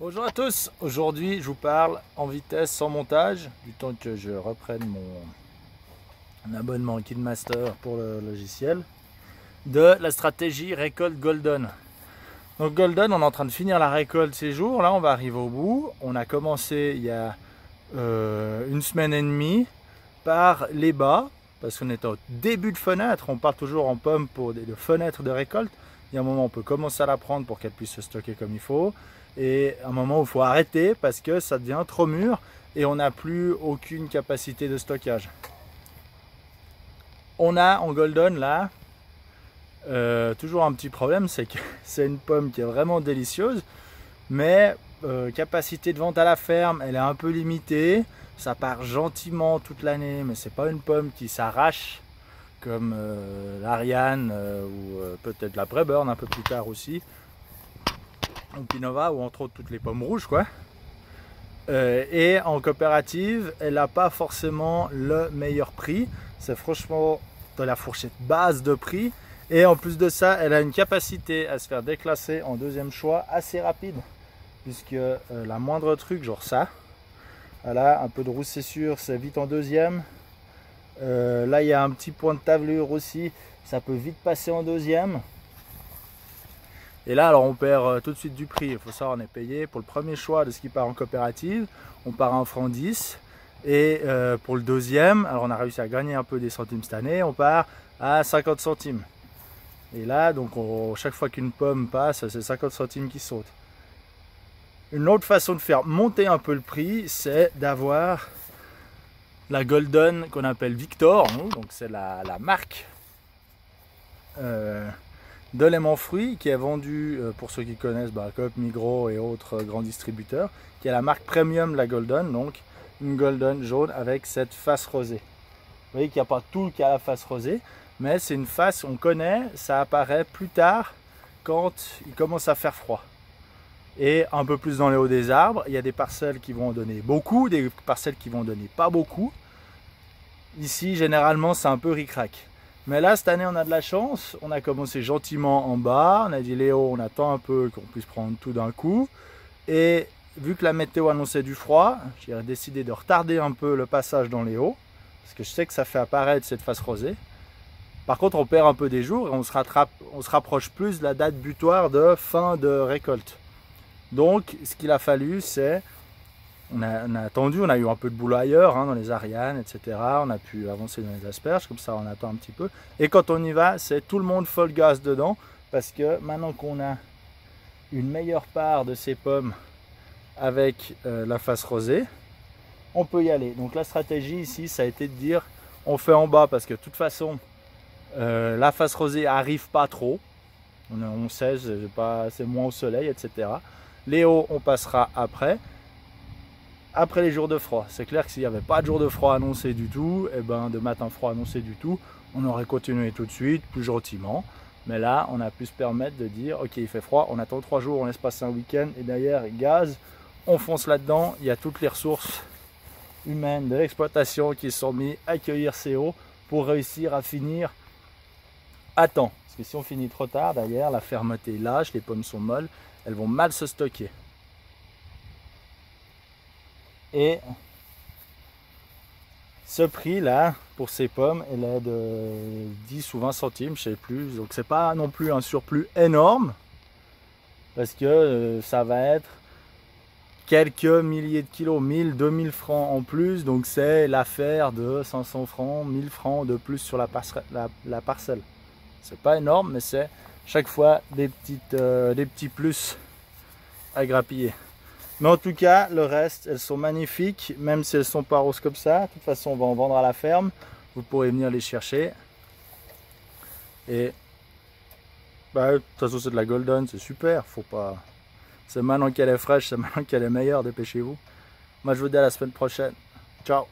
Bonjour à tous, aujourd'hui je vous parle en vitesse sans montage, du temps que je reprenne mon abonnement KidMaster pour le logiciel, de la stratégie récolte Golden. Donc Golden, on est en train de finir la récolte ces jours, là on va arriver au bout. On a commencé il y a une semaine et demie par les bas, parce qu'on est au début de fenêtre, on part toujours en pomme pour des fenêtres de récolte. Il y a un moment où on peut commencer à la prendre pour qu'elle puisse se stocker comme il faut. Et un moment où il faut arrêter parce que ça devient trop mûr et on n'a plus aucune capacité de stockage. On a en Golden là toujours un petit problème, c'est que c'est une pomme qui est vraiment délicieuse, mais capacité de vente à la ferme, elle est un peu limitée. Ça part gentiment toute l'année, mais c'est pas une pomme qui s'arrache comme l'Ariane ou peut-être la Braeburn un peu plus tard aussi, ou Pinova, ou entre autres toutes les pommes rouges quoi. Et en coopérative, elle n'a pas forcément le meilleur prix. C'est franchement dans la fourchette basse de prix. Et en plus de ça, elle a une capacité à se faire déclasser en deuxième choix assez rapide. Puisque la moindre truc, genre ça, voilà, un peu de roussissure, c'est vite en deuxième. Là, il y a un petit point de tavelure aussi, ça peut vite passer en deuxième. Et là, alors on perd tout de suite du prix. Il faut savoir, on est payé pour le premier choix de ce qui part en coopérative, on part à 1,10 franc. Et pour le deuxième, alors on a réussi à gagner un peu des centimes cette année, on part à 50 centimes. Et là, donc chaque fois qu'une pomme passe, c'est 50 centimes qui sautent. Une autre façon de faire monter un peu le prix, c'est d'avoir la Golden qu'on appelle Victor, donc c'est la marque de l'aimant fruit qui est vendue, pour ceux qui connaissent, Coop, Migros et autres grands distributeurs, qui est la marque premium de la Golden, donc une Golden jaune avec cette face rosée. Vous voyez qu'il n'y a pas tout qui a la face rosée, mais c'est une face, on connaît, ça apparaît plus tard quand il commence à faire froid. Et un peu plus dans les hauts des arbres, il y a des parcelles qui vont en donner beaucoup, des parcelles qui vont en donner pas beaucoup. Ici, généralement, c'est un peu ric-rac. Mais là, cette année, on a de la chance. On a commencé gentiment en bas. On a dit, Léo, on attend un peu qu'on puisse prendre tout d'un coup. Et vu que la météo annonçait du froid, j'ai décidé de retarder un peu le passage dans les hauts. Parce que je sais que ça fait apparaître cette face rosée. Par contre, on perd un peu des jours et on se rapproche plus de la date butoir de fin de récolte. Donc, ce qu'il a fallu, c'est... On a attendu, on a eu un peu de boulot ailleurs, dans les Arianes, etc. On a pu avancer dans les asperges, comme ça on attend un petit peu. Et quand on y va, c'est tout le monde full gaz dedans, parce que maintenant qu'on a une meilleure part de ces pommes avec la face rosée, on peut y aller. Donc la stratégie ici, ça a été de dire, on fait en bas, parce que de toute façon, la face rosée arrive pas trop. On sait, c'est moins au soleil, etc. Les hauts, on passera après les jours de froid. C'est clair que s'il n'y avait pas de jour de froid annoncé du tout, et de matin froid annoncé du tout, on aurait continué tout de suite, plus gentiment. Mais là, on a pu se permettre de dire, ok, il fait froid, on attend 3 jours, on laisse passer un week-end, et derrière, gaz, on fonce là-dedans. Il y a toutes les ressources humaines de l'exploitation qui sont mises à accueillir ces hauts pour réussir à finir à temps. Parce que si on finit trop tard, derrière, la fermeté est lâche, les pommes sont molles, elles vont mal se stocker. Et ce prix là pour ces pommes, elle est de 10 ou 20 centimes, je sais plus. Donc c'est pas non plus un surplus énorme, parce que ça va être quelques milliers de kilos, 1000, 2000 francs en plus. Donc c'est l'affaire de 500 francs, 1000 francs de plus sur la parcelle. C'est pas énorme, mais c'est chaque fois des petits plus à grappiller. Mais en tout cas, le reste, elles sont magnifiques, même si elles ne sont pas roses comme ça. De toute façon, on va en vendre à la ferme. Vous pourrez venir les chercher. Et de toute façon, c'est de la Golden, c'est super. Faut pas... C'est maintenant qu'elle est fraîche, c'est maintenant qu'elle est meilleure, dépêchez-vous. Moi, je vous dis à la semaine prochaine. Ciao!